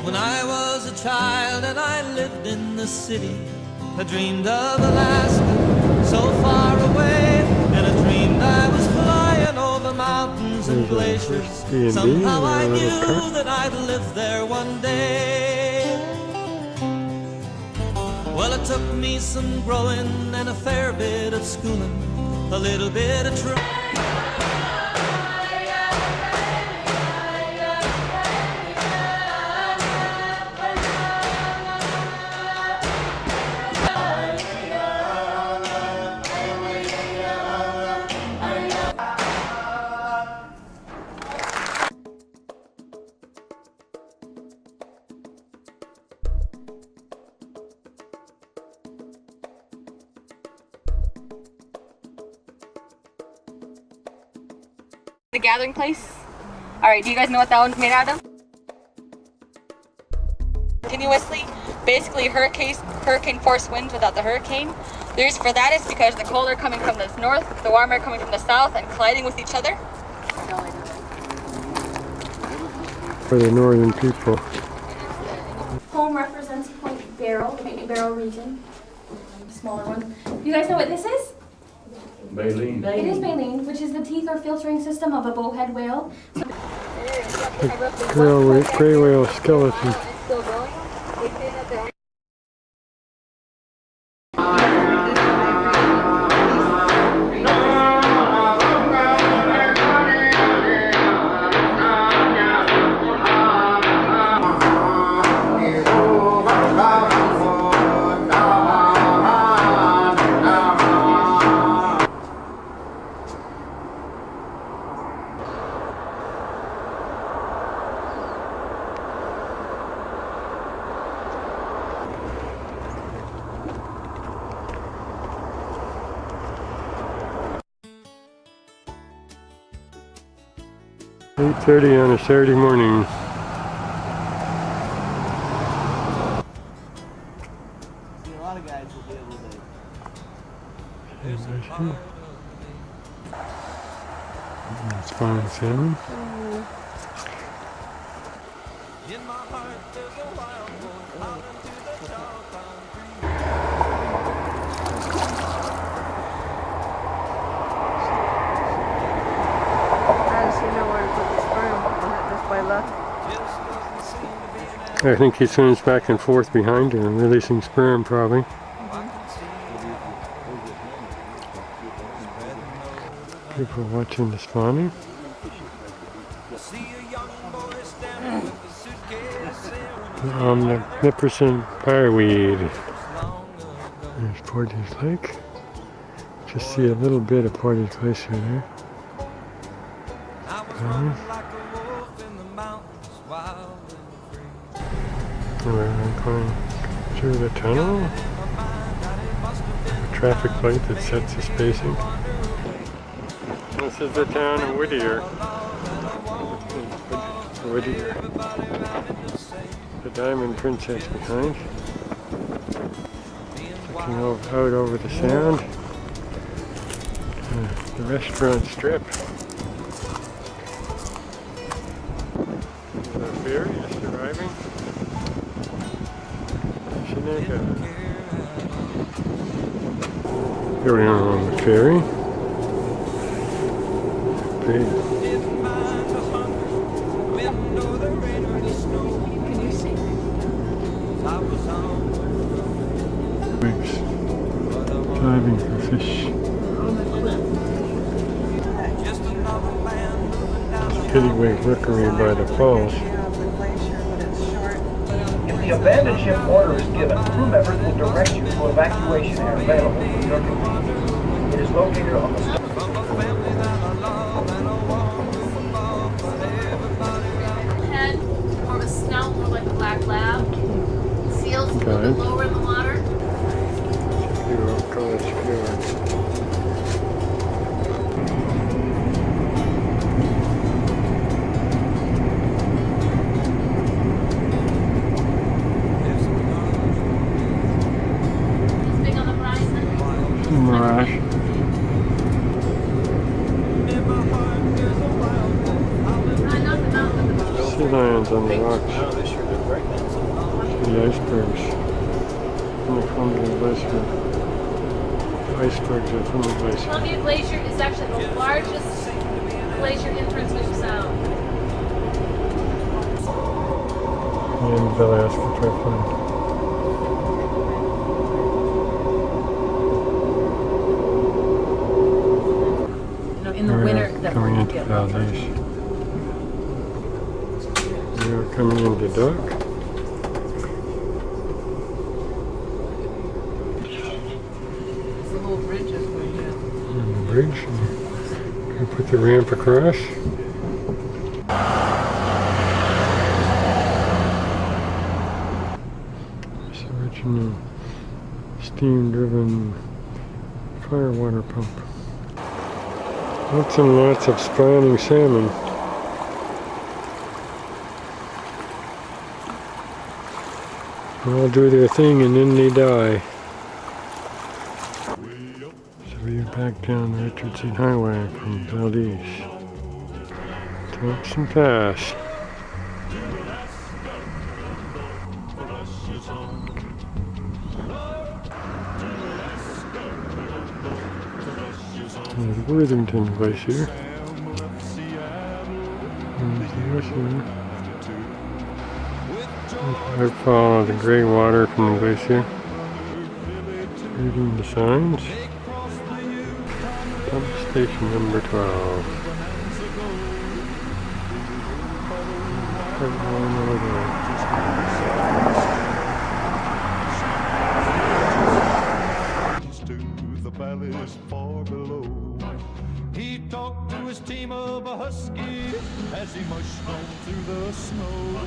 When I was a child and I lived in the city, I dreamed of Alaska, so far away, and I dreamed I was flying over mountains and glaciers. Somehow I knew that I'd live there one day. Well, it took me some growing and a fair bit of schooling, a little bit of trying. The gathering place. Alright, do you guys know what that one's made out of? Continuously, basically hurricane force winds without the hurricane. The reason for that is because the cold air coming from the north, the warm air coming from the south, and colliding with each other. For the northern people. Home represents Point Barrow, the Point Barrow region. Smaller one. Do you guys know what this is? Baleen. It is baleen, which is the teeth or filtering system of a bowhead whale. So Gray whale skeleton. still growing. They say that they're .30 on a Saturday morning. See, a lot of guys will be able to. It's fine salmon. In my heart, there's a wild boar out into the tall concrete. How does he know where to put the sperm? Just by luck? I think he swims back and forth behind her, releasing sperm probably. People watching the spawning. Omnipresent fireweed. There's Portage Lake. Just see a little bit of Portage Glacier there. We're going through the tunnel. A traffic light that sets the spacing. This is the town of Whittier. Whittier. The Diamond Princess behind. Looking out over the sound. The restaurant strip. The ferry is arriving. Here we are on the ferry. Big. Can you see? Rigs. Diving for fish. Kittywake Rookery by the falls. If the abandoned ship order is given, crew members will direct you to evacuation area available for your convenience. It is located on the head, more of a snout, more like a black lab. Seals a little bit lower in the water. College Fjord. Mirage. rocks. No, this year they're pregnant. The icebergs from the Columbia Glacier. Icebergs are from the glacier. Columbia Glacier is actually the largest glacier in Prince William Sound. And the Alaska Triathlon. In the winter, that coming will into get Valdez. We are coming into dock. The whole bridge is going in. On the bridge. And put the ramp across. This original steam-driven fire water pump. Lots and lots of spawning salmon. They all do their thing and then they die. So we're back down the Richardson Highway from Valdez. Thompson Pass. There's Worthington Glacier. There's the ocean. There's the fall of the gray water from the glacier. Reading the signs. Pump station number 12. The valleys far below. He talked to his team of a husky as he mushed on through the snow.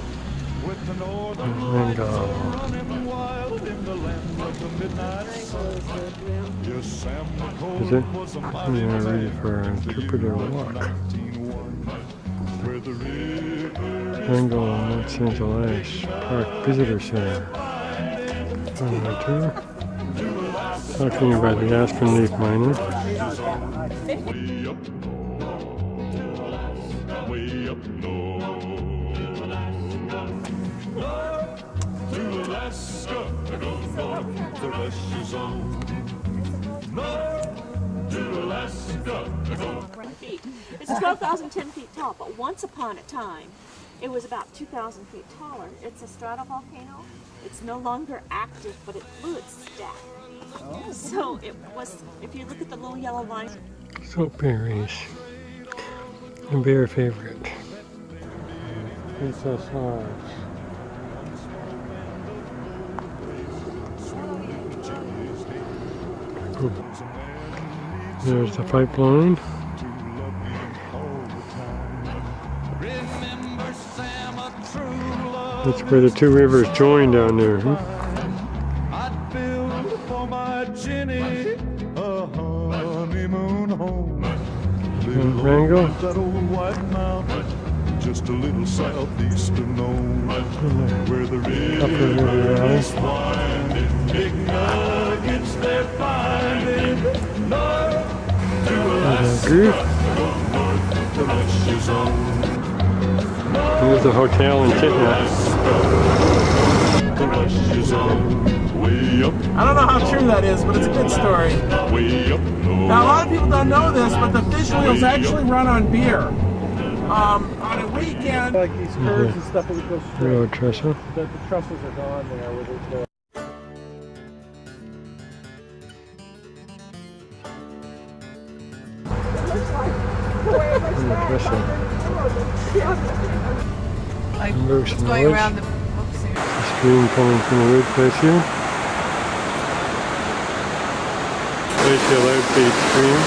With the northern lights running wild in the land of the midnight sun. Yes, Sam McCoy was a mighty Yeah, ready for an interpretive walk. where the river Angle Los Angeles Park Visitor Center. On my tour. Talking about the aspen leaf miner. way up north, way up north. North to Alaska, I go north, the rush is on. North to Alaska, I go. Feet. It's 12,010 feet tall, but once upon a time, it was about 2,000 feet taller. It's a stratovolcano. It's no longer active, but it fluid stacked. So it was, if you look at the little yellow line. Soap berries. A bear favorite. Princess Lodge. There's the pipeline. That's where the two rivers join down there. I'd build for my Jenny a honeymoon home. Little Wrangell. that old white mountain, just a little southeast of Nome, where the river is winding, big nuggets they're finding. North to Alaska, north to Russia's zone. Here's the hotel in Titna. I don't know how true that is, but it's a good story. Now, a lot of people don't know this, but the fish wheels actually run on beer. On a weekend, like these curves and stuff, it would go straight. Rio Trestle. The trestles are gone there. Where there's Rio Trestle. It's going around the Stream coming from the Ridge Glacier. Glacial outfeed stream.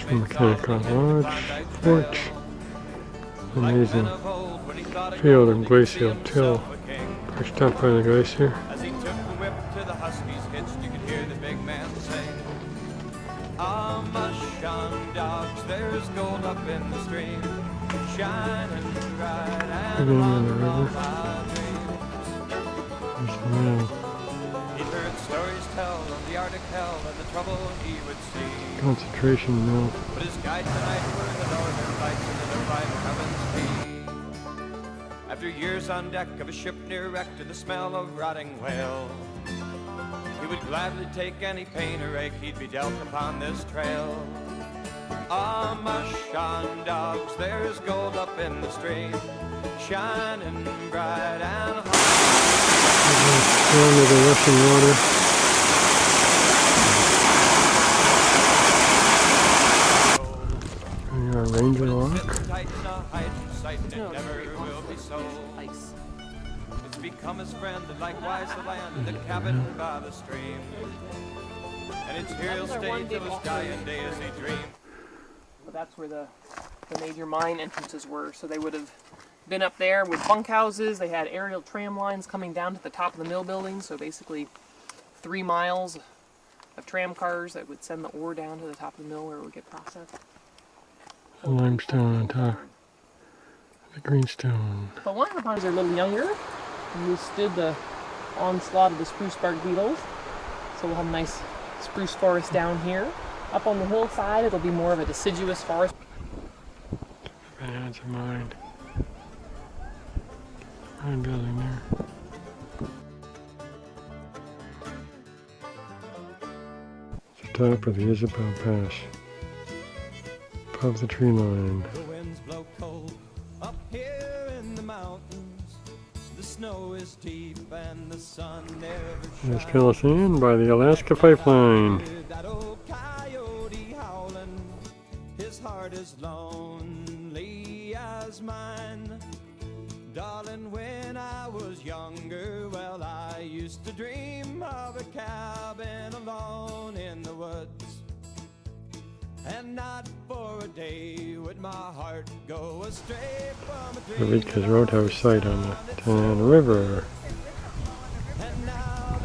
From Kennecott Lodge, Fort. Amazing field of glacial till pushed up by the glacier. As he took the whip to the Huskies hitched, you could hear the big man say, "Ah, mush on dogs, there's gold up in the stream, shining bright and Getting in the river. my dreams." There's the man. He heard stories tell of the Arctic hell and the trouble he would see. Concentration mill. But his guide tonight were the northern lights and the Divine Heaven's Peak. After years on deck of a ship near wrecked to the smell of rotting whale, he would gladly take any pain or ache he'd be dealt upon this trail. Ah, mush on dogs, there's gold up in the stream, shining bright and hot. Down to the rushing water. And our Ranger Rock. It's become his friend and likewise the land in the cabin by the stream. And it's here he'll stay till his dying day as he dreams. But that's where the major mine entrances were. So they would have been up there with bunkhouses. They had aerial tram lines coming down to the top of the mill building. So basically 3 miles of tram cars that would send the ore down to the top of the mill where it would get processed. The limestone on top. The greenstone. But one of the ponds are a little younger and withstood the onslaught of the spruce bark beetles. So we'll have a nice spruce forest down here. Up on the hillside, it'll be more of a deciduous forest. That's a mine. Mine building there. It's the top of the Isabel Pass. Above the tree line. The winds blow cold up here in the mountains. The snow is deep and the sun never shines. Let's fill us in by the Alaska Pipeline. That old coyote howling, his heart is lonely as mine. Darling, when I was younger, well, I used to dream of a cabin alone in the woods. And not for a day would my heart go astray from a dream. Eureka's Roadhouse site on the Tanana River.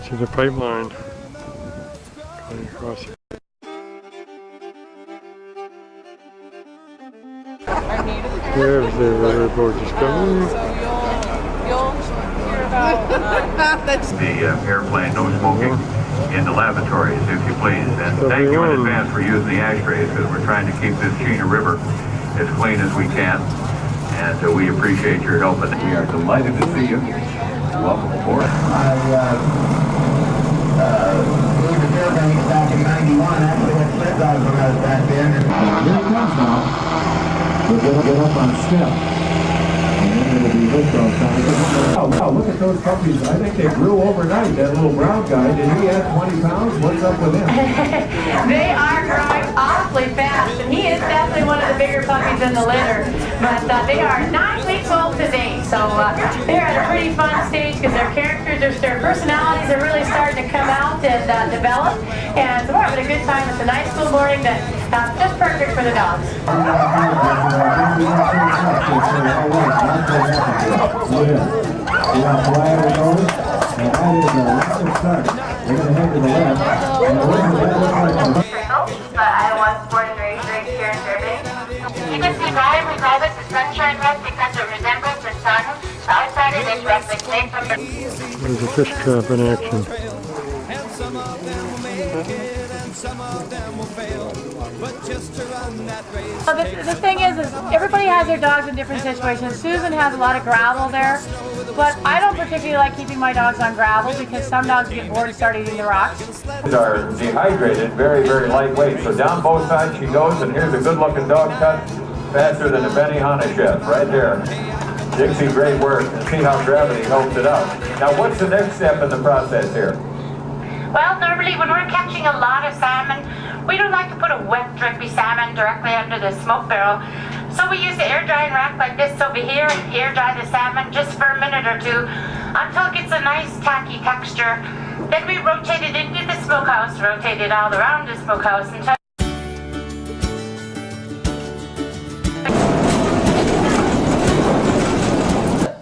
See the pipeline going across it. There's the riverboat discovery. So you'll hear about the airplane no smoking in the lavatories, if you please. And thank you in advance for using the ashtrays, because we're trying to keep this Chena River as clean as we can. And we appreciate your help. And we are delighted to see you. Welcome aboard. I moved to Fairbanks back in '91. Actually had sled dogs when I was back then. Here it comes now. We'll get up on step. And then it'll be hooked all time. Oh, wow, look at those puppies. I think they grew overnight. That little brown guy, did he add 20 pounds? What's up with him? They are growing awfully fast, and he is definitely one of the bigger puppies in the litter. But they are 9 weeks old today, so they're at a pretty fun stage because their characters, their personalities are really starting to come out and develop. And so we're having a good time. It's a nice cool morning that's just perfect for the dogs. But I was born and raised right here in Fairbanks. You can see why we call this a sunshine rest because it resembles the sun. The outside of this rest is made from There's a fish trap in action. And some of them will make it and some of them will fail. But just to run that race. Well, the thing is everybody has their dogs in different situations. Susan has a lot of gravel there, but I don't particularly like keeping my dogs on gravel because some dogs get bored and start eating the rocks. These are dehydrated, very, very lightweight. So down both sides she goes, and here's a good-looking dog cut faster than a Benihana chef, right there. Dixie, great work. And see how gravity helps it out. Now, what's the next step in the process here? Well, normally when we're catching a lot of salmon, we don't like to put a wet, drippy salmon directly under the smoke barrel. So we use the air drying rack like this over here, air dry the salmon just for a minute or two until it gets a nice tacky texture. Then we rotate it into the smokehouse, rotate it all around the smokehouse until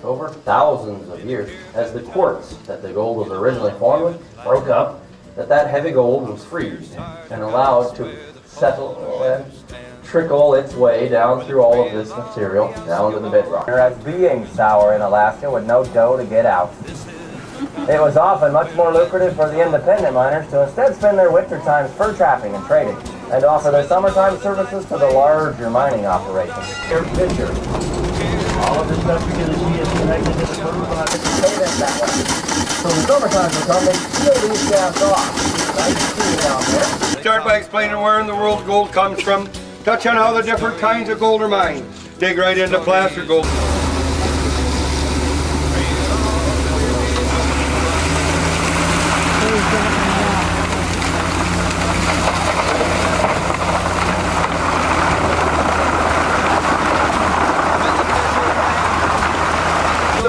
over thousands of years, as the quartz that the gold was originally formed with broke up, that heavy gold was freezed and allowed to settle and trickle its way down through all of this material down to the bedrock. Whereas being sour in Alaska with no dough to get out. It was often much more lucrative for the independent miners to instead spend their winter times fur trapping and trading, and offer their summertime services to the larger mining operations. Air picture All of this stuff you're going to see is connected to the groove on the container that way. So when summertime will come, they seal these shafts off. Nice clean down there. Start by explaining where in the world gold comes from. Touch on how the different kinds of gold are mined. Dig right into placer gold.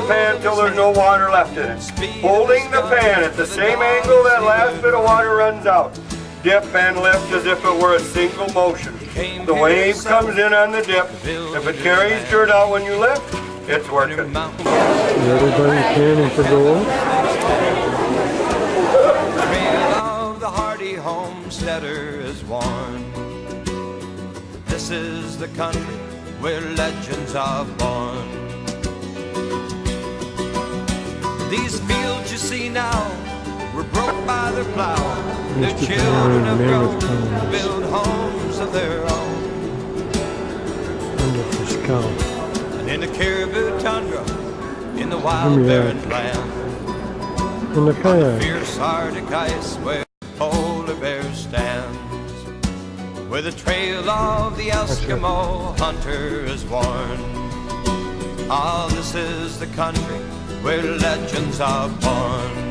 Pan till there's no water left in it. Holding the pan at the same angle that last bit of water runs out. Dip and lift as if it were a single motion. The wave comes in on the dip. If it carries dirt out when you lift, it's working. Everybody panning for gold. The hardy homesteader is worn. This is the country where legends are born. These fields you see now were broke by their plow. Their children have grown to build homes of their own. And in the caribou tundra, in the wild barren land, in the kayak, fierce Arctic ice where polar bear stands, where the trail of the Eskimo hunter is worn. Ah, this is the country where legends are born.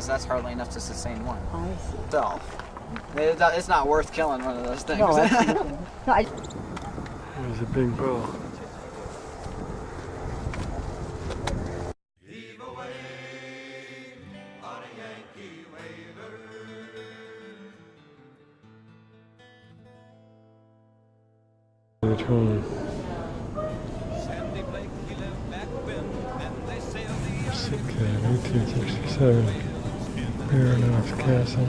That's hardly enough to sustain one. So, it's not worth killing one of those things. No, there's a big bull. Which one? 1867. Fairbanks Castle.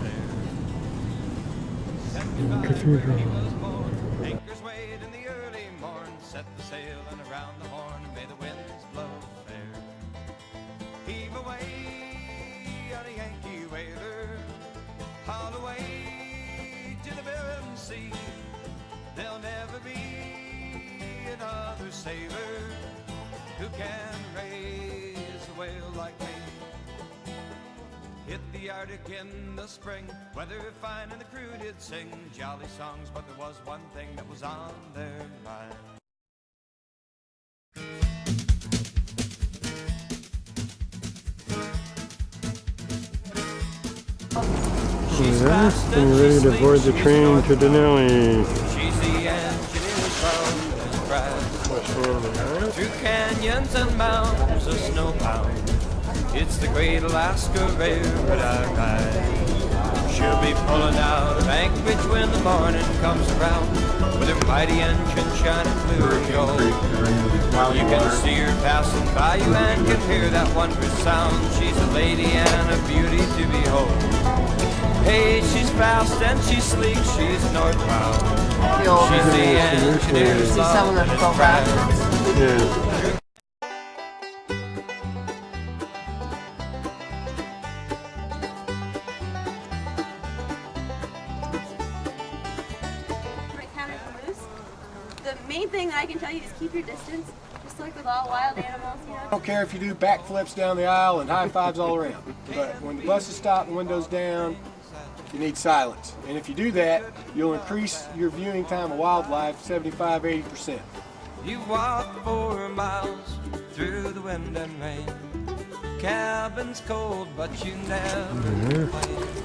Cathedral. Anchors weighed in the early morn, set the sail and around the horn, may the winds blow fair. Heave away on a Yankee whaler, haul away to the Bering Sea. There'll never be another sailor who can raise a whale like me. Hit the Arctic in the spring, weather fine and the crew did sing jolly songs, but there was one thing that was on their mind. Yeah, getting ready to board the train to Denali. She's the engineer's pride. Through canyons and mountains of snowbound, it's the great Alaska Railroad I ride. She'll be pulling out of Anchorage when the morning comes around, with her mighty engine shining blue and gold. You can see her passing by you and can hear that wondrous sound. She's a lady and a beauty to behold. Hey, she's fast and she's sleek, she's northbound. She's the engineer's love and his pride. Yeah. The main thing that I can tell you is keep your distance, just like with all wild animals, you know. I don't care if you do backflips down the aisle and high fives all around, but when the bus is stopped and the window's down, you need silence. And if you do that, you'll increase your viewing time of wildlife 75–80%. You walk 4 miles through the wind and rain. Cabin's cold, but you never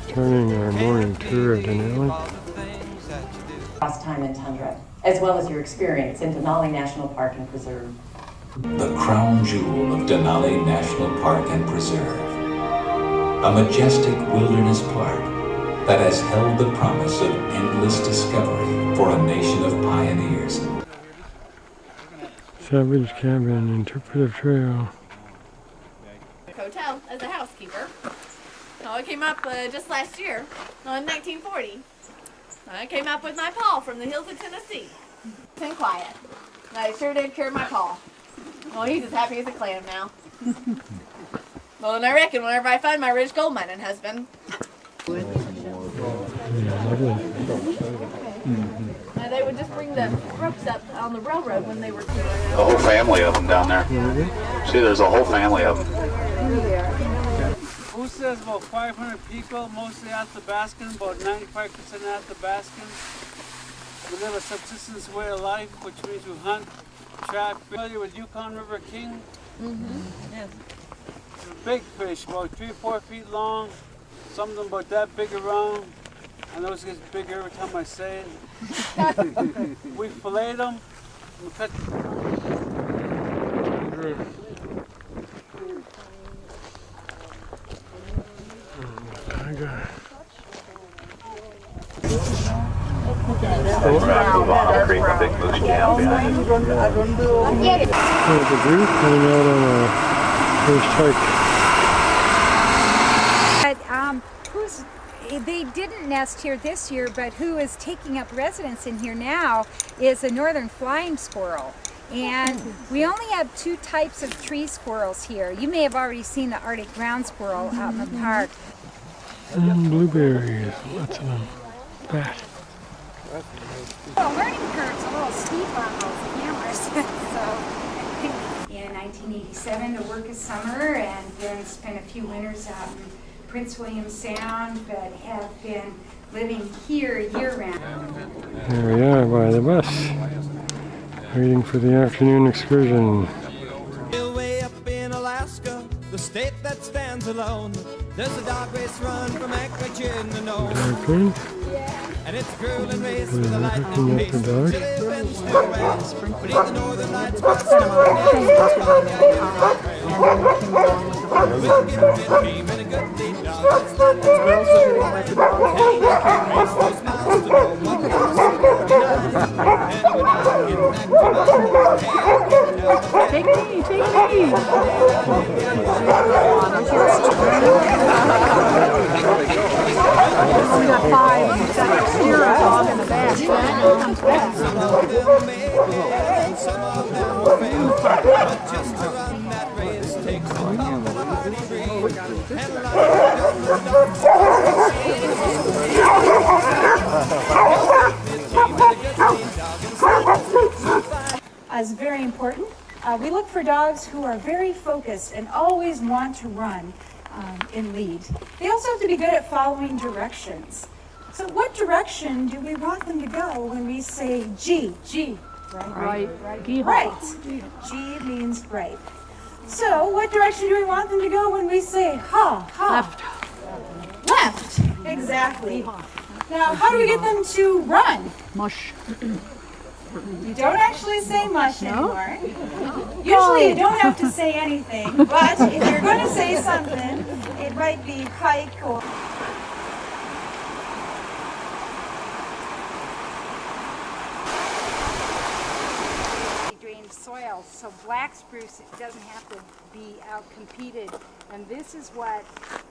Turning our morning tour of Denali. Lost time in tundra, as well as your experience in Denali National Park and Preserve. The crown jewel of Denali National Park and Preserve. A majestic wilderness park that has held the promise of endless discovery for a nation of pioneers. Savage Cabin, Interpretive Trail. Hotel as a housekeeper. I came up just last year, in 1940. I came up with my paw from the hills of Tennessee. Been quiet. I sure did cure my paw. Oh, he's as happy as a clam now. Well, and I reckon whenever I find my rich gold mining husband. They would just bring the ropes up on the railroad when they were clearing out. A whole family of them down there. See, there's a whole family of them. Who says about 500 people, mostly at the Baskin, about 95% at the Baskin. We live a subsistence way of life, which means we hunt, trap. Familiar with Yukon River King? Yes. Big fish, about 3 or 4 feet long. Some of them about that big around. And those get bigger every time I say it. We fillet them. We cut. There's a group coming out on a first hike. They didn't nest here this year, but who is taking up residence in here now is a northern flying squirrel. And we only have 2 types of tree squirrels here. You may have already seen the Arctic ground squirrel out in the park. And blueberries, lots of them. Bat. The learning curve's a little steep on those cameras. So, in 1987 to work a summer and then spent a few winters out in Prince William Sound, but have been living here year-round. Here we are by the bus, waiting for the afternoon excursion. Way up in Alaska, the state that stands alone. There's a dog race run from Anchorage in the nose. Okay. And it's a grueling race with a lightning Looking at pace. the dog. Chilly winds to the west. Beneath the northern lights, we'll get fit, game and a good deed, dog. Let's let the girls are getting like the dog. Hey, they can race those miles to know what they're supposed to do. And when I get back to my Take me, take me. We got 5. We've got a steer a dog in the back. It comes back. some of them made it and some of them failed. But just to run that race takes a bloody breed. And a lot Is very important. We look for dogs who are very focused and always want to run in lead. They also have to be good at following directions. So what direction do we want them to go when we say G? G, right? Right. G means right. So what direction do we want them to go when we say ha? Left. Left, exactly. Now, how do we get them to run? Mush. You don't actually say mush anymore. Usually you don't have to say anything, but if you're going to say something, it might be hike or... Drained soil, so black spruce doesn't have to be out-competed. And this is what,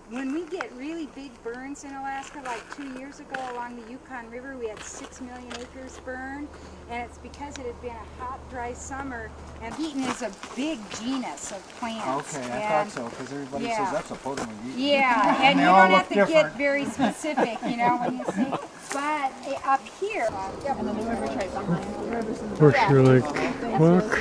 when we get really big burns in Alaska, like 2 years ago along the Yukon River, we had 6 million acres burned, and it's because it had been a hot, dry summer, and beeton is a big genus of plants. Okay, I thought so, because everybody says that's a podium. Yeah, and you don't have to get very specific, you know, when you say, but up here, and then the river right behind. Horseshoe Lake Walk.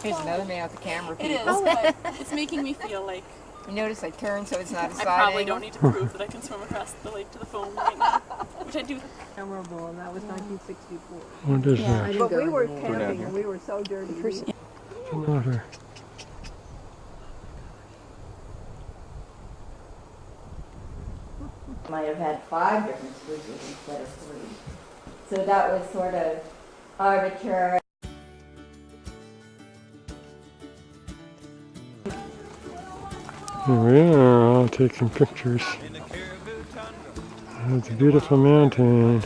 Here's another man with the camera. It is, but it's making me feel like You notice I turned so it's not a side I probably angle? don't need to prove that I can swim across the lake to the phone right now, which I do. Memorable, and that was 1964. What is that? But we were camping and we were so dirty. Water. Might have had 5 different species instead of 3. So that was sort of arbitrary. Here we are, all taking pictures. It's a beautiful mountain.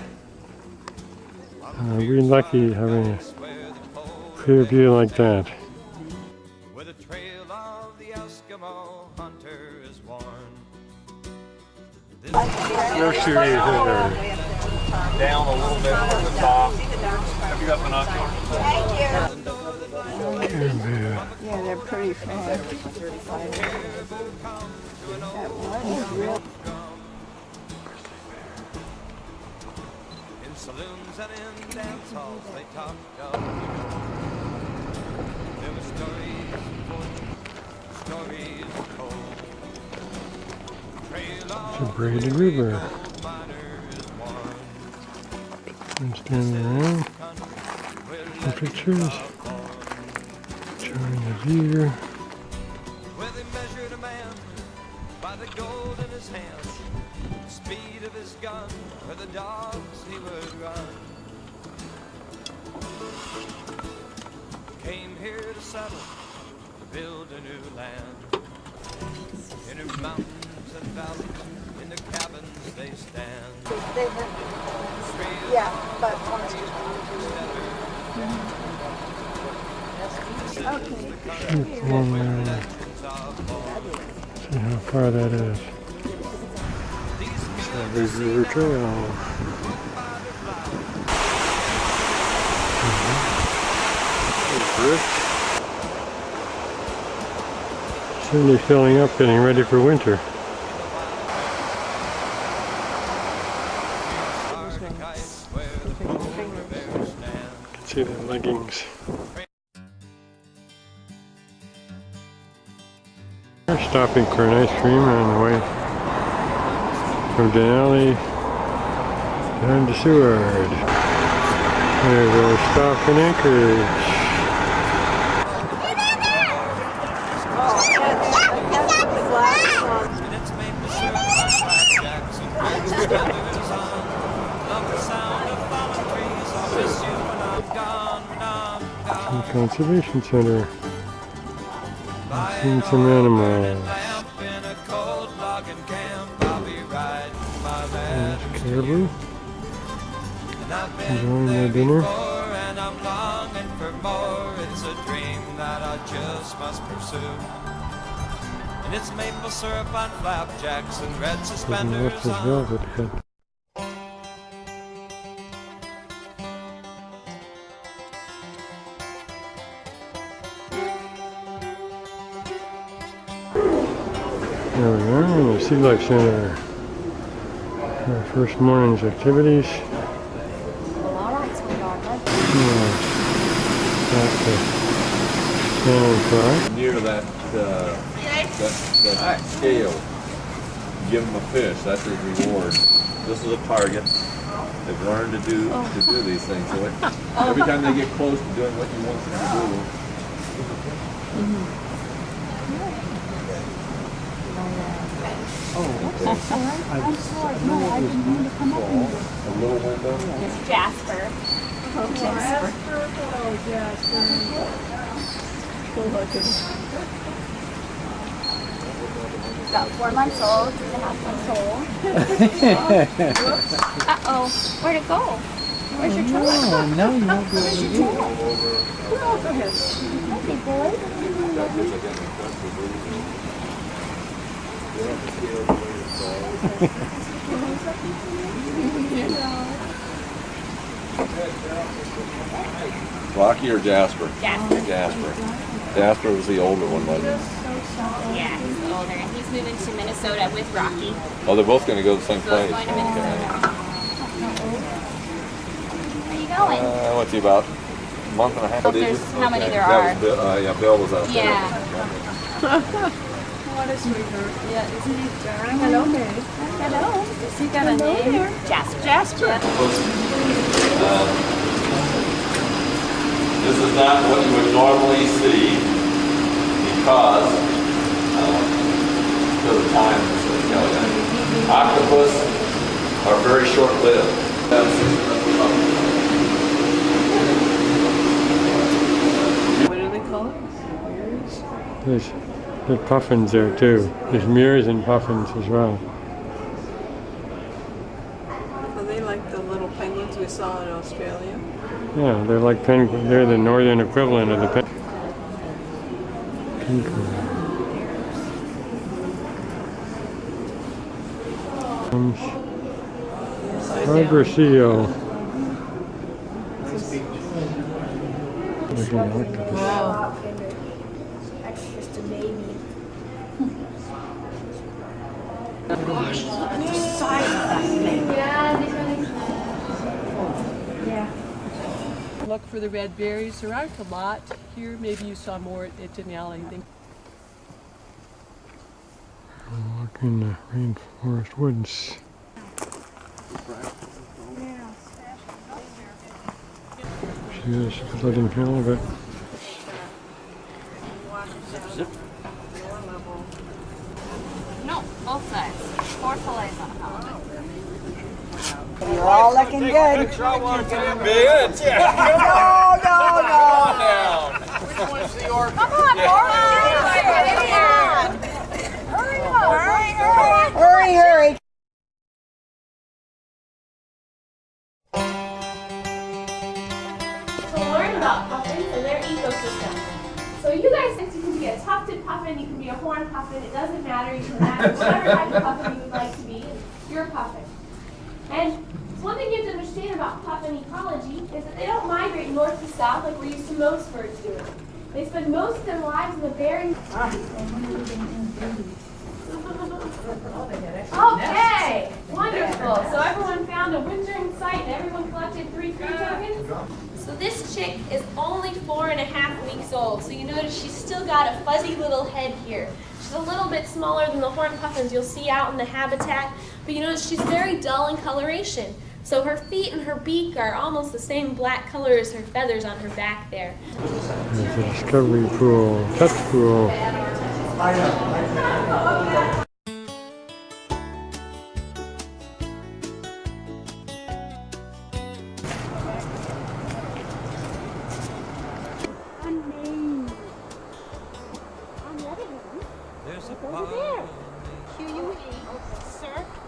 We're lucky having a clear view like that. With a trail of the no hunter is worn. No shooting here. Down a little bit from the top. Have you got binoculars? Yeah, they're pretty fast. That one is real. In saloons and in dance halls they talked of. There were stories of fortune, stories of cold. Trail It's a braided river. I'm standing around. Some pictures. Showing the view. Where they measured a man by the gold in his hands, the speed of his gun, or the dogs he would run. Came here to settle, to build a new land. In her mountains and valleys, in the cabins they stand. Yeah, but Shoot along there. See how far that is. Savage River Trail. Certainly filling up, getting ready for winter. You can see the leggings. We're stopping for an ice cream on the way from Denali and Seward. There's our stop in Anchorage. Conservation Center. Seen some animals. There's caribou. Enjoying their dinner. And I'm longing for more. It's a dream that I just must pursue. And it's maple syrup on flapjacks and red suspenders What's his on. velvet head? There we are in the Sea Life Center. Our first morning's activities. That's the salmon fry. Near that scale, give them a fish. That's his reward. This is a target. They've learned to do these things. So every time they get close to doing what you want them to do. I'm sorry. No, I didn't mean to come up in here. A little window. It's Jasper. Jasper. Oh, Jasper. Look at him. About 4 months old, 2.5 months old. Uh-oh. Where'd it go? Where's your toy? Oh, no, you won't be Where's able your to toy? Go ahead. Okay, boy. Rocky or Jasper? Jasper. Jasper was the older one, wasn't he? Yeah, he's older. And he's moving to Minnesota with Rocky. Oh, they're both going to go to the same Both place. going to Minnesota. Where are you going? What's he about? A month and a half? Oh, Did you? there's how many there That are. was Bill, yeah, Bill was out there. Yeah. What a sweetheart. Yeah, isn't he darling? Hello, Mary. Hello. Has he got a name? Jasper. Jasper. This is not what you would normally see because of the time. Octopus are very short-lived. What do they call it? There's puffins there too. There's mirrors and puffins as well. Are they like the little penguins we saw in Australia? Yeah, they're like penguins. They're the northern equivalent of the penguin. Harbor seal. Looking octopus. Wow. That's just a baby. Gosh, look at the size of that thing. Yeah. Look for the red berries. There aren't a lot here. Maybe you saw more at Denali. Walk in the rainforest woods. She is flooding hill of it. No, both sides. 4 fillets on a pallet. You're all looking good. Big, yeah. No. Which one's the orchid? Come on, Hurry. To learn about puffins and their ecosystem. So you guys, you can be a tufted puffin, you can be a horned puffin, it doesn't matter, you can match whatever type of puffin you would like to be, you're a puffin. And one thing you have to understand about puffin ecology is that they don't migrate north to south like we're used to most birds doing. They spend most of their lives in the Bering. Okay, wonderful. So everyone found a wintering site and everyone collected 3 free tokens? So this chick is only 4.5 weeks old. So you notice she's still got a fuzzy little head here. She's a little bit smaller than the horned puffins you'll see out in the habitat, but you notice she's very dull in coloration. So her feet and her beak are almost the same black color as her feathers on her back there. There's a discovery pool, touch pool. There's a Over there. QUE, circulation.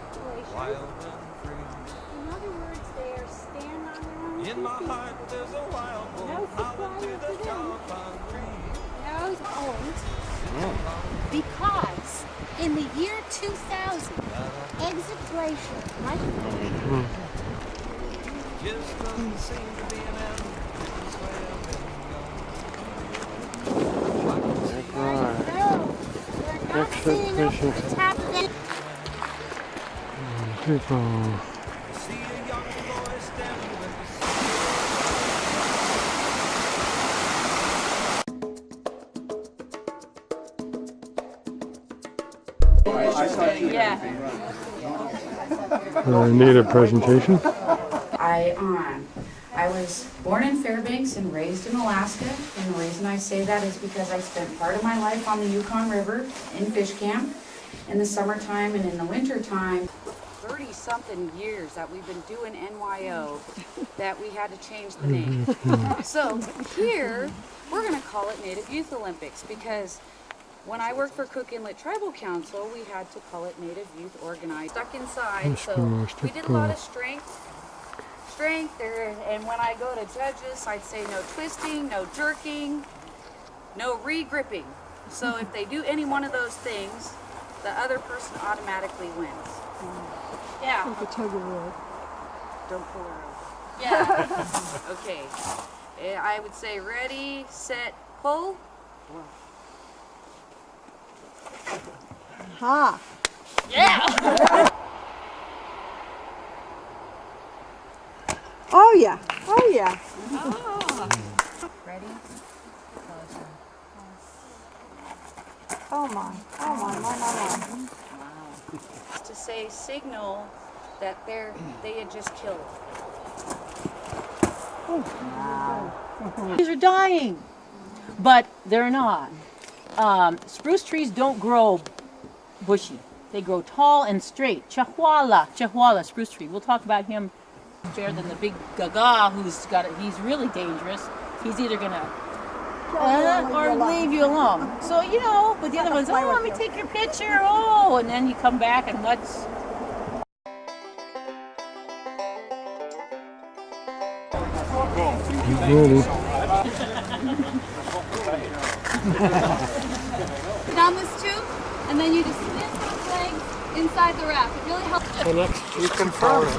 In other words, they are stand on their own. In my heart, there's a wild No wolf howling surprise to to the them. compound tree. Nose owned because in the year 2000, exit glacier, right? Just doesn't seem to be an end to this way of Exit fishing. People. Yeah. Native presentation. I was born in Fairbanks and raised in Alaska, and the reason I say that is because I spent part of my life on the Yukon River in fish camp in the summertime, and in the wintertime. 30-something years that we've been doing NYO that we had to change the name. So here, we're going to call it Native Youth Olympics because when I worked for Cook Inlet Tribal Council, we had to call it Native Youth Organized. Stuck inside, so we did a lot of strength there, and when I go to judges, I'd say no twisting, no jerking, no re-gripping. So if they do any one of those things, the other person automatically wins. Yeah. Like a tug of war. Don't pull her over. Yeah. Okay. I would say ready, set, pull. Ha! Yeah! Oh yeah! Oh yeah! Ready? Oh my! Oh my! My! Wow. To say signal that they had just killed. Wow. Trees are dying, but they're not. Spruce trees don't grow bushy. They grow tall and straight. Chahuala spruce tree. We'll talk about him better than the big gaga he's really dangerous. He's either gonna or leave you alone. So, you know, but the other one's, oh, let me take your picture, oh, and then you come back and let's. Ready. Sit on this tube, and then you just spin those legs inside the raft. It really helps. You confirm it.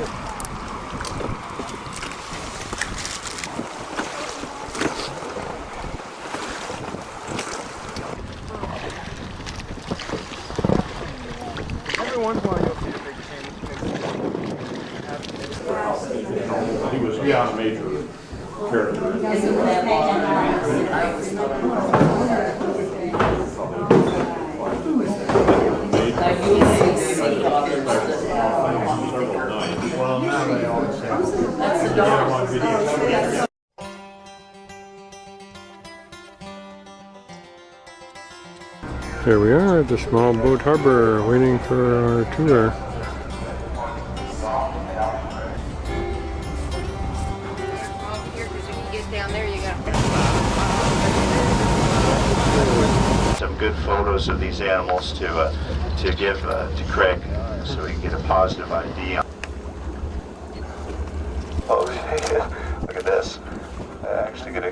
Every once in a while you'll see a big change. He was, yeah, a major character. Well, now they always say, you don't want video. Here we are at the small boat harbor waiting for our tour. Some good photos of these animals to give to Craig so he can get a positive ID. Oh, look at this. I actually get a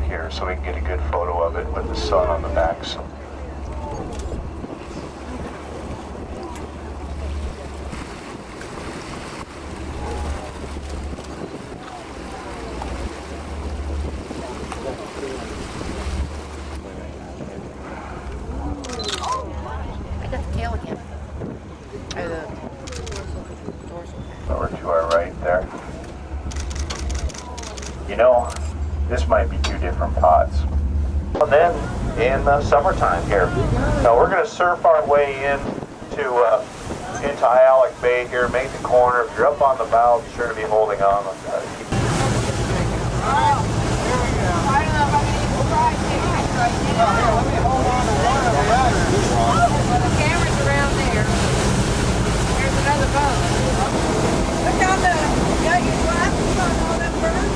here so we can get a good photo of it with the sun on the back. So. Over to our right there. You know, this might be two different pods. And then in the summertime here. Now we're going to surf our way into Ialik Bay here, make the corner. If you're up on the bow, be sure to be holding on. The camera's around there. There's another boat. Look down the, you got your glasses on all them birds?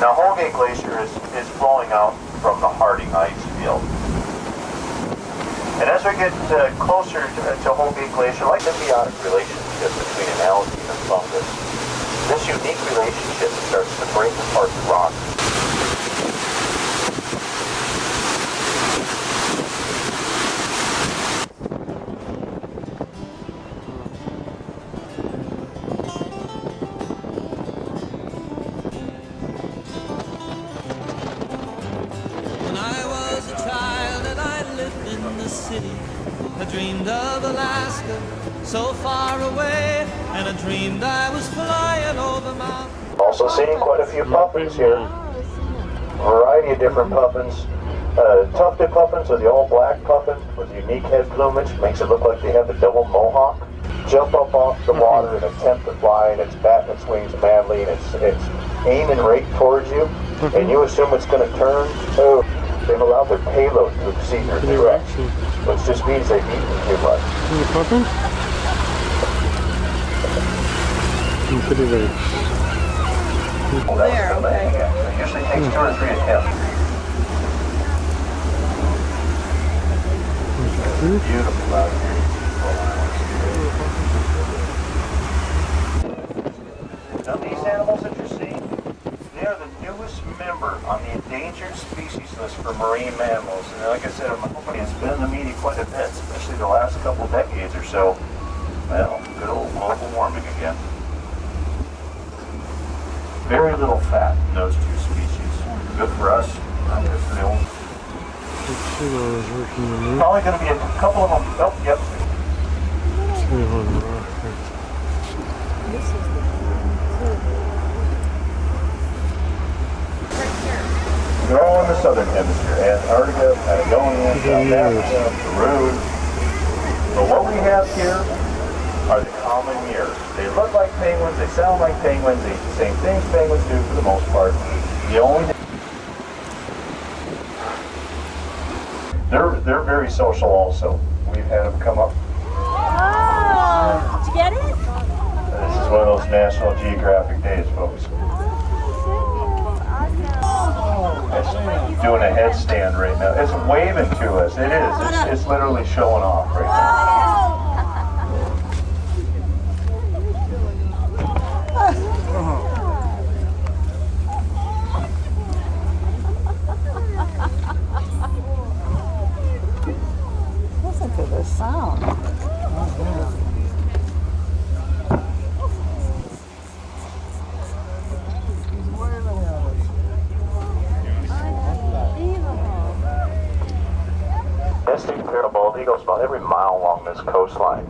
Now Holgate Glacier is flowing out from the Harding ice field. And as we get closer to Holgate Glacier, like the symbiotic relationship between an algae and fungus, this unique relationship starts to break apart the rock. When I was a child and I lived in the city, I dreamed of Alaska, so far away, and I dreamed I was flying over mountains. Also seeing quite a few puffins here. A variety of different puffins. Tufted puffins or the all-black puffin with unique head plumage makes it look like they have a double mohawk. Jump up off the water and attempt to fly, and it's batting its wings madly, and it's aiming right towards you, and you assume it's going to turn. Oh, they've allowed their payload to exceed their direction, which just means they've eaten too much. Puffin? Pretty late. There, okay. It usually takes 2 or 3 attempts. Beautiful out here. Now these animals that you're seeing, they are the newest member on the endangered species list for marine mammals. And like I said, it's been in the media quite a bit, especially the last couple decades or so. Well, good old global warming again. Very little fat in those two species. Good for us, not good for the old. Probably going to be a couple of them. Oh, yep. They're all in the southern hemisphere. Antarctica, Patagonia, South Africa, Peru. But what we have here are the common mirrors. They look like penguins, they sound like penguins, they eat the same things penguins do for the most part. The only they're very social also. We've had them come up. Oh, did you get it? This is one of those National Geographic days, folks. It's doing a headstand right now. It's waving to us. It is. It's literally showing off right now. bald eagles about every mile along this coastline.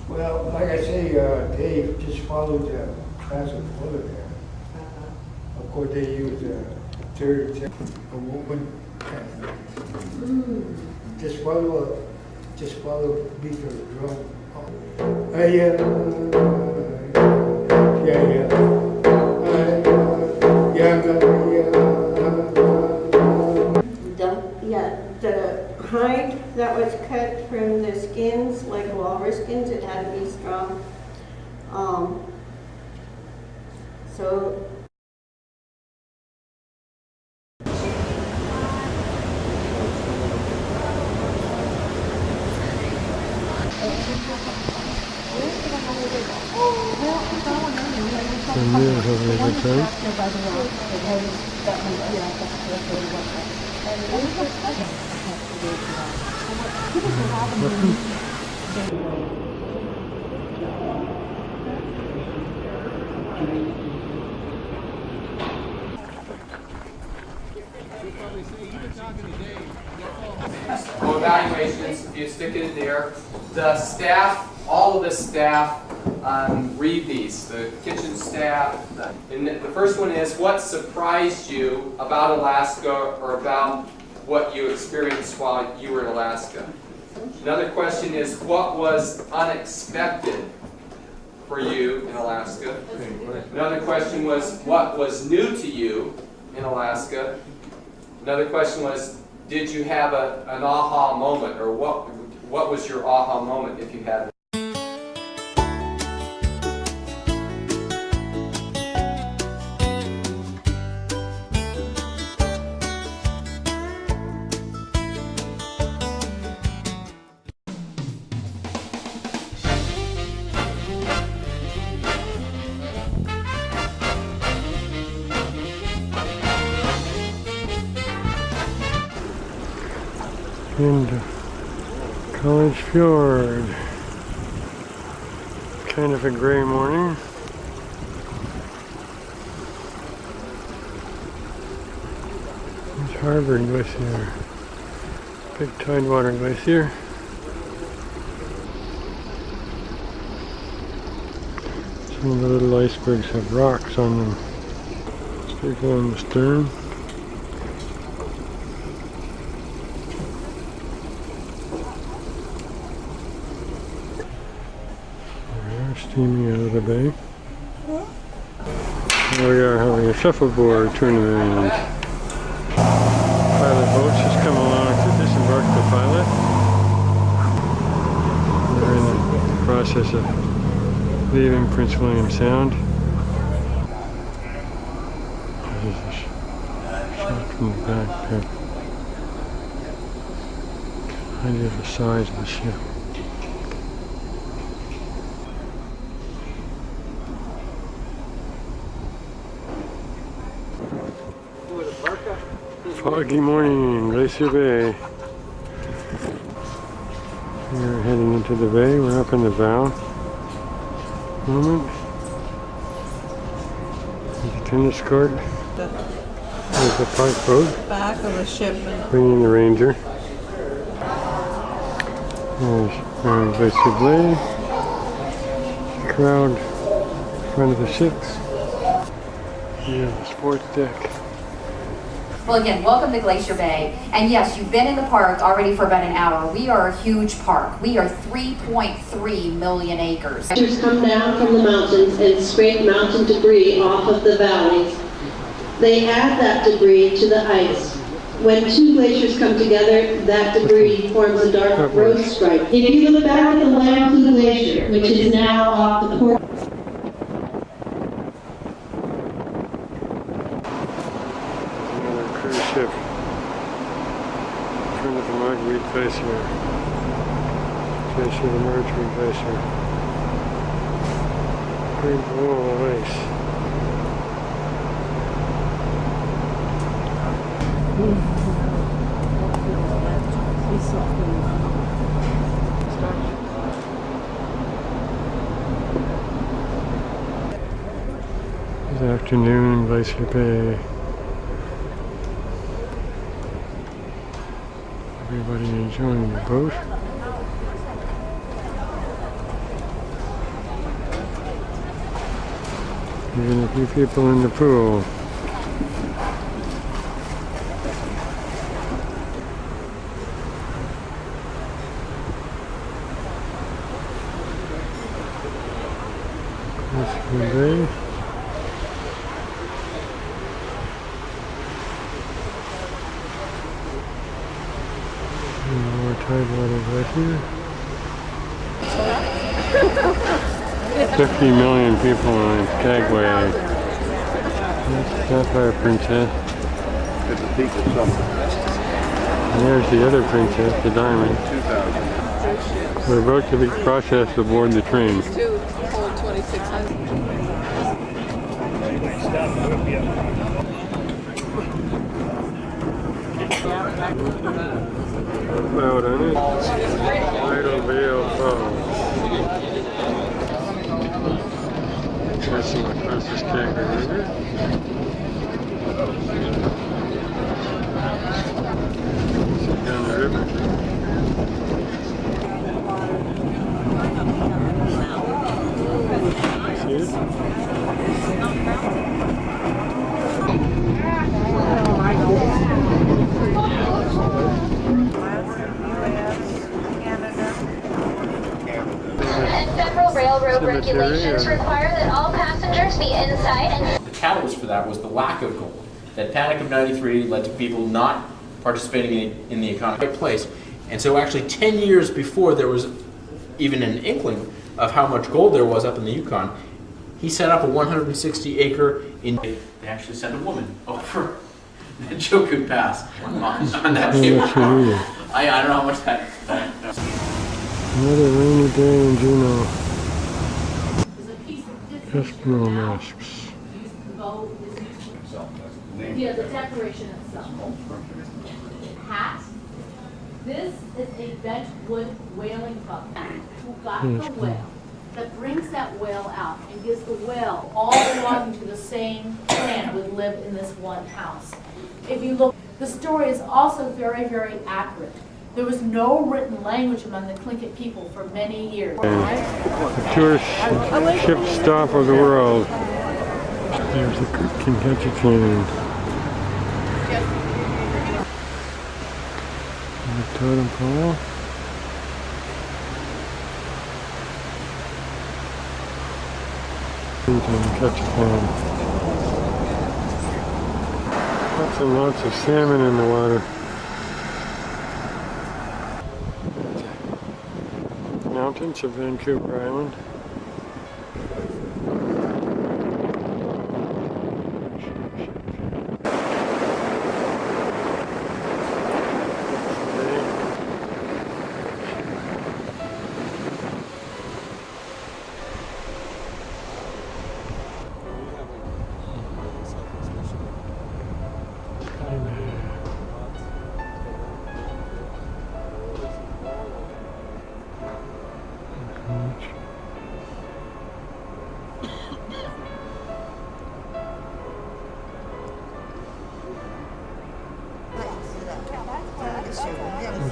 Well, like I say, Dave just followed the transit order there. Of course, they use a woman. Just follow the beat of the drum. The hide that was cut from the skins, like walrus skins, it had to be strong. So And we're having a good time. Well, evaluations, if you stick it in there, the staff, all of the staff read these, the kitchen staff. And the first one is, what surprised you about Alaska or about what you experienced while you were in Alaska? Another question is, what was unexpected for you in Alaska? Another question was, what was new to you in Alaska? Another question was, did you have an aha moment, or what was your aha moment if you had it? Into College Fjord. Kind of a gray morning. It's Harvard Glacier. Big Tidewater Glacier. Some of the little icebergs have rocks on them. Stick on the stern. Steaming out of the bay. Here we are having a shuffleboard tournament. Pilot boats just come along to disembark the pilot. We're in the process of leaving Prince William Sound. There's a shot from the back there. Idea of the size of the ship. Foggy morning in Glacier Bay. We're heading into the bay. We're up in the bow. Moment. There's a tennis court. There's the park boat. Back of the ship. Bringing the Ranger. There's Glacier Bay. Crowd in front of the ship. Here's the sports deck. Well, again, welcome to Glacier Bay. And yes, you've been in the park already for about an hour. We are a huge park. We are 3.3 million acres. Glaciers come down from the mountains and scrape mountain debris off of the valleys. They add that debris to the ice. When two glaciers come together, that debris forms a dark road stripe. If you look back at the Lampu Glacier, which is now off the port. Ship in front of the Marguerite Glacier. Glacier, the Marguerite Glacier. Big wall of ice. This afternoon, Glacier Bay. Everybody enjoying the boat. Even a few people in the pool. Glacier Bay. More tidewater right here. 50 million people on Skagway. That's our princess. It's a peak of summer. And there's the other princess, the diamond. 2000. We're about to be processed aboard the train. Two, hold 2,600. Out on it. Idle Vale Falls. Crossing across the Skagway River. Down the river. See it? Railroad regulations require that all passengers be inside and... The catalyst for that was the lack of gold. That Panic of '93 led to people not participating in the economy place. And so actually 10 years before there was even an inkling of how much gold there was up in the Yukon, he set up a 160-acre... They actually sent a woman over the Joku Pass on that paper. I don't know how much that Another rainy day in Juneau. Eskimo masks. Yeah, the decoration itself. Hat. This is a bent wood whaling bucket who got the whale that brings that whale out and gives the whale all belonging to the same clan would live in this one house. If you look, the story is also very, very accurate. There was no written language among the Tlingit people for many years. The tourist ship stop of the world. There's the Kentucky train. And the totem pole. And catch a pan. Lots and lots of salmon in the water. Mountains of Vancouver Island.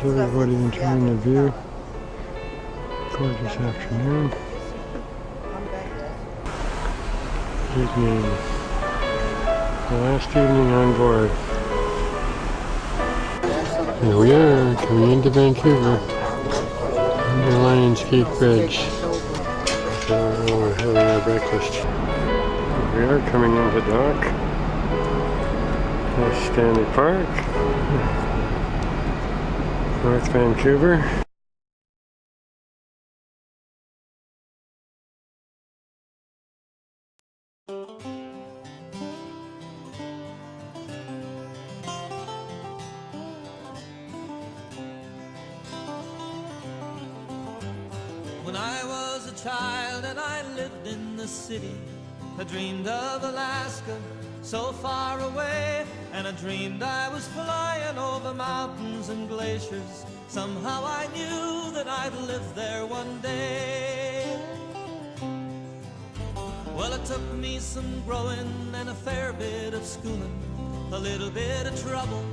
There's everybody enjoying the view. Gorgeous afternoon. Evening. The last evening on board. Here we are, coming into Vancouver. On the Lions Gate Bridge. So we're having our breakfast. Here we are coming into dock. That's Stanley Park. North Vancouver. When I was a child and I lived in the city, I dreamed of Alaska, so far away, and I dreamed I was flying over mountains and glaciers. Somehow I knew that I'd live there one day. Well, it it took me some growing and a fair bit of schooling, a little bit of trouble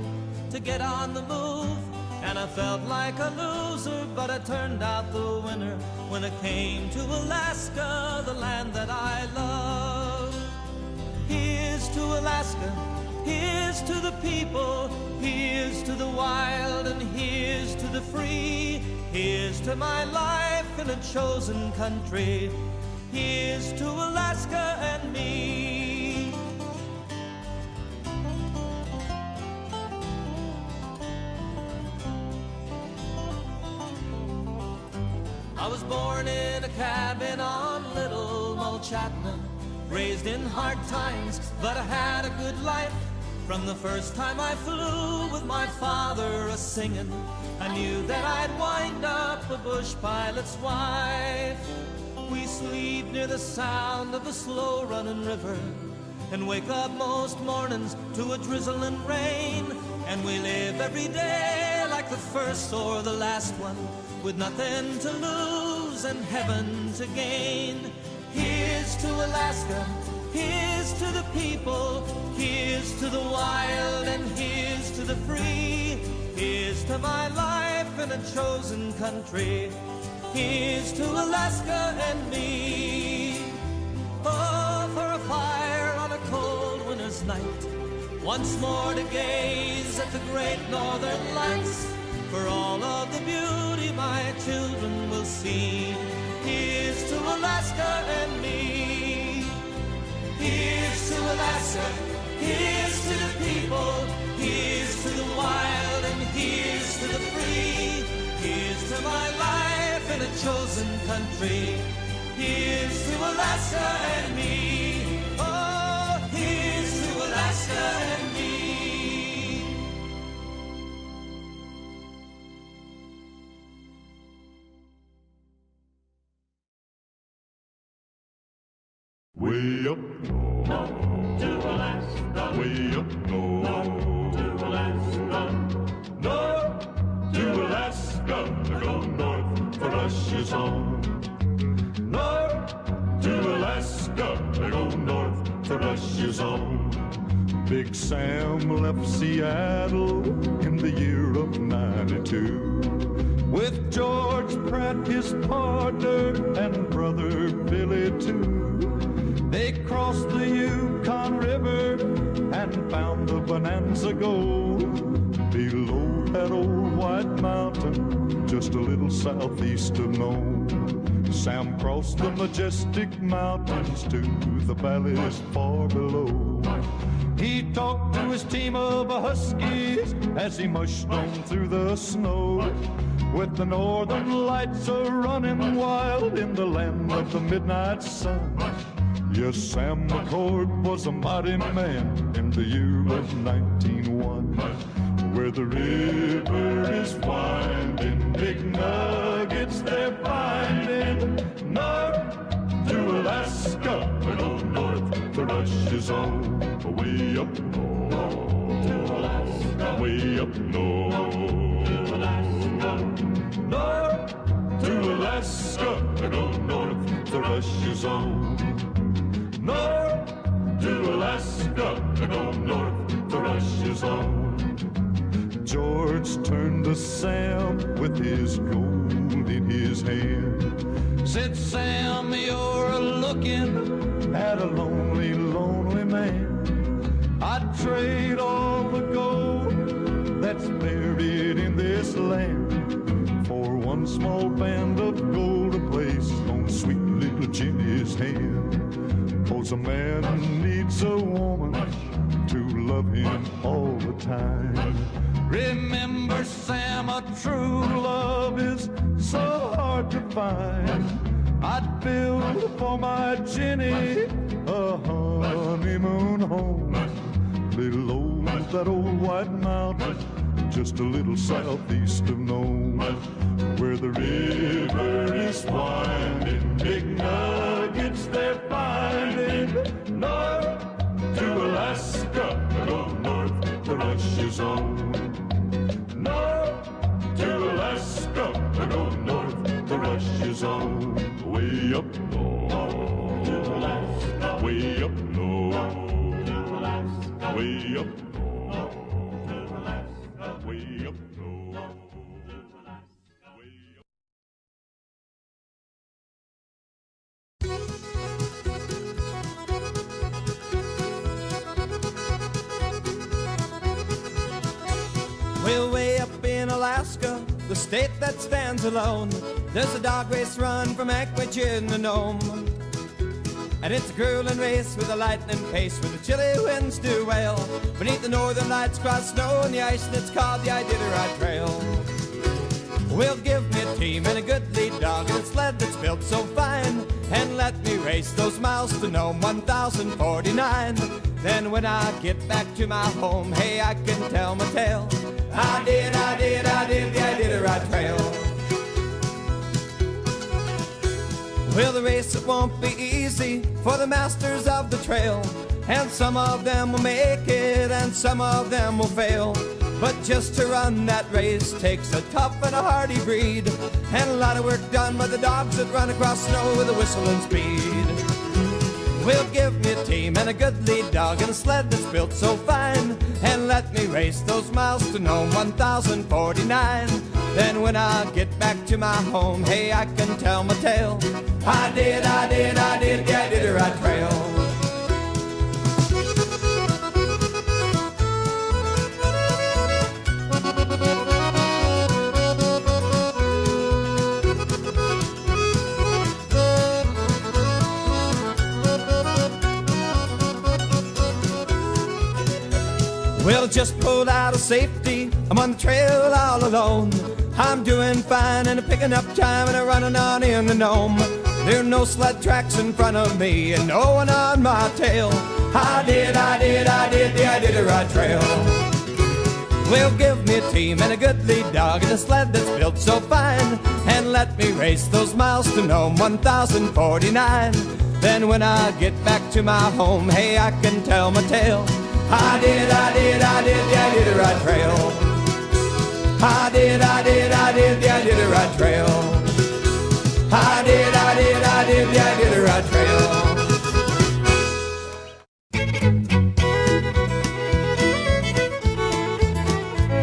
to get on the move. And I felt like a loser, but I turned out the winner when it came to Alaska, the land that I love. Here's to Alaska, here's to the people, here's to the wild, and here's to the free. Here's to my life in a chosen country. Here's to Alaska and me. I was born in a cabin on Little Mulchatna, raised in hard times, but I had a good life. From the first time I flew with my father a-singin', I knew that I'd wind up a bush pilot's wife. We sleep near the sound of a slow-running river and wake up most mornings to a drizzling rain. And we live every day like the first or the last one, with nothing to lose and heaven to gain. Here's to Alaska, here's to the people, here's to the wild, and here's to the free. Here's to my life in a chosen country. Here's to Alaska and me. Oh, for a fire on a cold winter's night, once more to gaze at the great northern lights, for all of the beauty my children will see. Here's to Alaska and me. Here's to Alaska, here's to the people, here's to the wild, and here's to the free. Here's to my life in a chosen country. Here's to Alaska and me. Oh, here's to Alaska and me. Way up north to Alaska, way up north to Alaska, north to Alaska, go north for Russia's home. North to Alaska, go north for Russia's home. Big Sam left Seattle in the year of '92 with George Pratt, his partner, and brother Billy too. They crossed the Yukon River and found the Bonanza Gold below that old white mountain, just a little southeast of Nome. Sam crossed the majestic mountains to the valleys far below. He talked to his team of Huskies as he mushed on through the snow, with the northern lights a-running wild in the land of the midnight sun. Yes, Sam McCord was a mighty man in the year of 1901, where the river is winding, big nuggets they're finding. North to Alaska, go north to Russia's own. Way up north to Alaska, way up north to Alaska. North to Alaska, go north to Russia's own. North to Alaska, go north to Russia's own. George turned to Sam with his gold in his hand. Said, Sam, you're looking at a lonely, lonely man. I'd trade all the gold that's buried in this land for one small band of gold to place on sweet little Jenny's hand. 'Cause a man needs a woman to love him all the time. Remember, Sam, a true love is so hard to find. I'd build for my Jenny a honeymoon home below that old white mountain, just a little southeast of Nome, where the river is winding, big nuggets they're finding. North to Alaska, go north to Russia's own. North to Alaska, go north to Russia's own. Way up north to Alaska, way up north, way up north, way up north. Well, way up in Alaska, the state that stands alone, there's a dog race run from Anchorage in the Nome. And it's a grueling race with a lightning pace, where the chilly winds do wail beneath the northern lights, cross snow and the ice, and it's called the Iditarod Trail. Well, give me a team and a good lead dog and a sled that's built so fine, and let me race those miles to Nome 1049. Then when I get back to my home, hey, I can tell my tale. I did the Iditarod Trail. Well, the race, it won't be easy for the masters of the trail, and some of them will make it and some of them will fail. But just to run that race takes a tough and a hardy breed, and a lot of work done by the dogs that run across snow with a whistle and speed. Well, give me a team and a good lead dog and a sled that's built so fine, and let me race those miles to Nome 1049. Then when I get back to my home, hey, I can tell my tale. I did the Iditarod Trail. Well, just pulled out of safety, I'm on the trail all alone. I'm doing fine and picking up time and running on in the Nome. There are no sled tracks in front of me and no one on my tail. I did the Iditarod Trail. Well, give me a team and a good lead dog and a sled that's built so fine, and let me race those miles to Nome 1049. Then when I get back to my home, hey, I can tell my tale. I did the Iditarod Trail. I did the Iditarod Trail. I did the Iditarod Trail.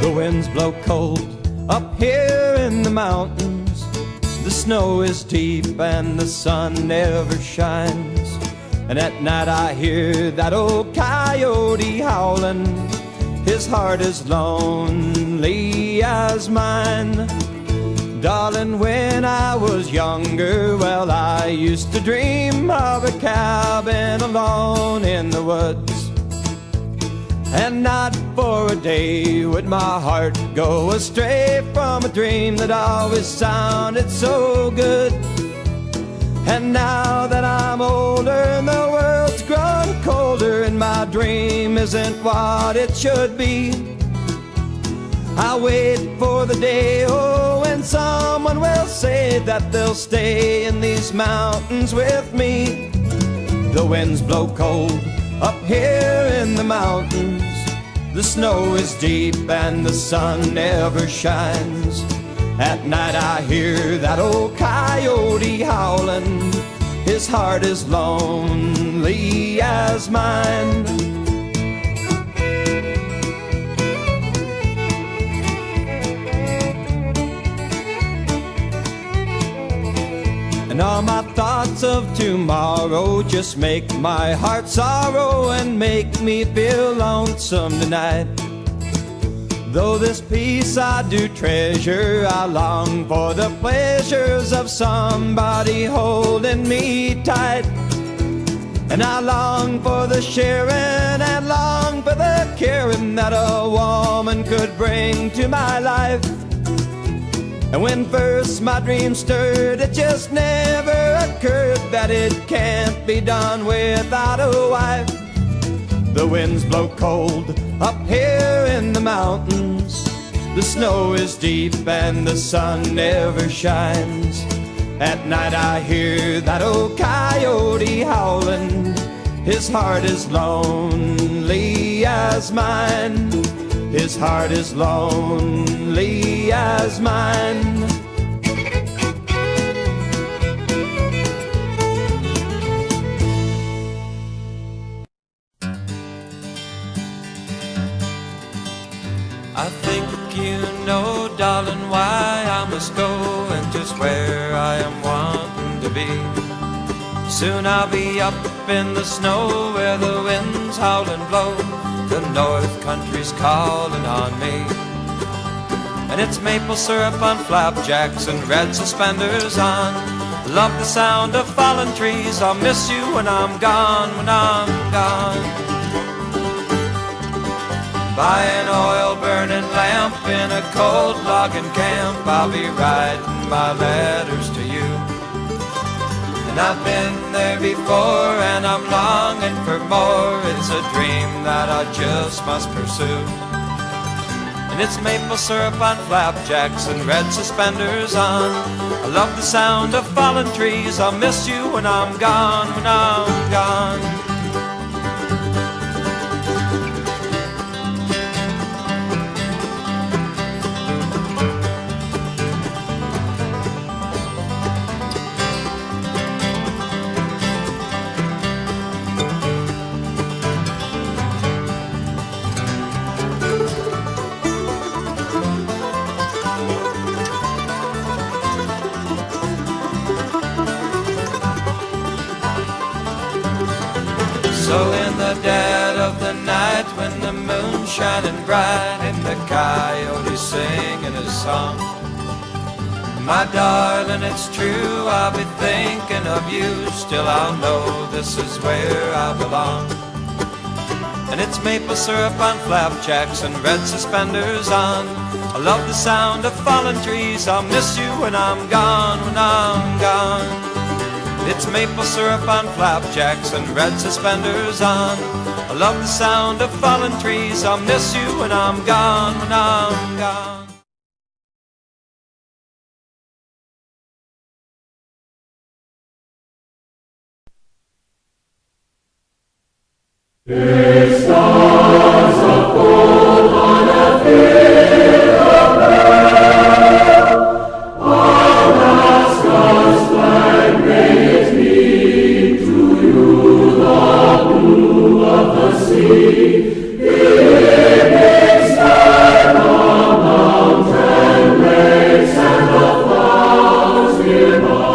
The winds blow cold up here in the mountains. The snow is deep and the sun never shines. And at night I hear that old coyote howling. His heart is lonely as mine. Darling, when I was younger, well, I used to dream of a cabin alone in the woods. And not for a day would my heart go astray from a dream that always sounded so good. And now that I'm older and the world's grown colder, and my dream isn't what it should be, I wait for the day, oh, when someone will say that they'll stay in these mountains with me. The winds blow cold up here in the mountains. The snow is deep and the sun never shines. At night I hear that old coyote howling. His heart is lonely as mine. And all my thoughts of tomorrow just make my heart sorrow and make me feel lonesome tonight. Though this peace I do treasure, I long for the pleasures of somebody holding me tight. And I long for the sharing and long for the caring that a woman could bring to my life. And when first my dream stirred, it just never occurred that it can't be done without a wife. The winds blow cold up here in the mountains. The snow is deep and the sun never shines. At night I hear that old coyote howling. His heart is lonely as mine. His heart is lonely as mine. to be. Soon I'll be up in the snow where the winds howl and blow. The North Country's calling on me. And it's maple syrup on flapjacks and red suspenders on. Love the sound of fallen trees. I'll miss you when I'm gone, when I'm gone. By an oil-burning lamp in a cold logging camp, I'll be writing my letters to you. And I've been there before and I'm longing for more. It's a dream that I just must pursue. And it's maple syrup on flapjacks and red suspenders on. I love the sound of fallen trees. I'll miss you when I'm gone, when I'm gone. So in the dead of the night, when the moon's shining bright and the coyote's singing his song, my darling, it's true, I'll be thinking of you. Still I'll know this is where I belong. And it's maple syrup on flapjacks and red suspenders on. I love the sound of fallen trees. I'll miss you when I'm gone, when I'm gone. It's maple syrup on flapjacks and red suspenders on. I love the sound of fallen trees. I'll miss you when I'm gone, when I'm gone. It stars a fold on a field of pearl. Alaska's flag, may it mean to you the blue of the sea. The evening sky, the mountain lakes, and the flowers nearby.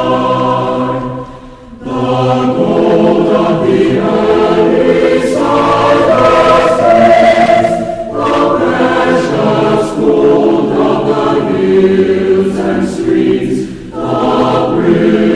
The gold of the early stardust rays, the precious gold of the hills and streams, the brilliant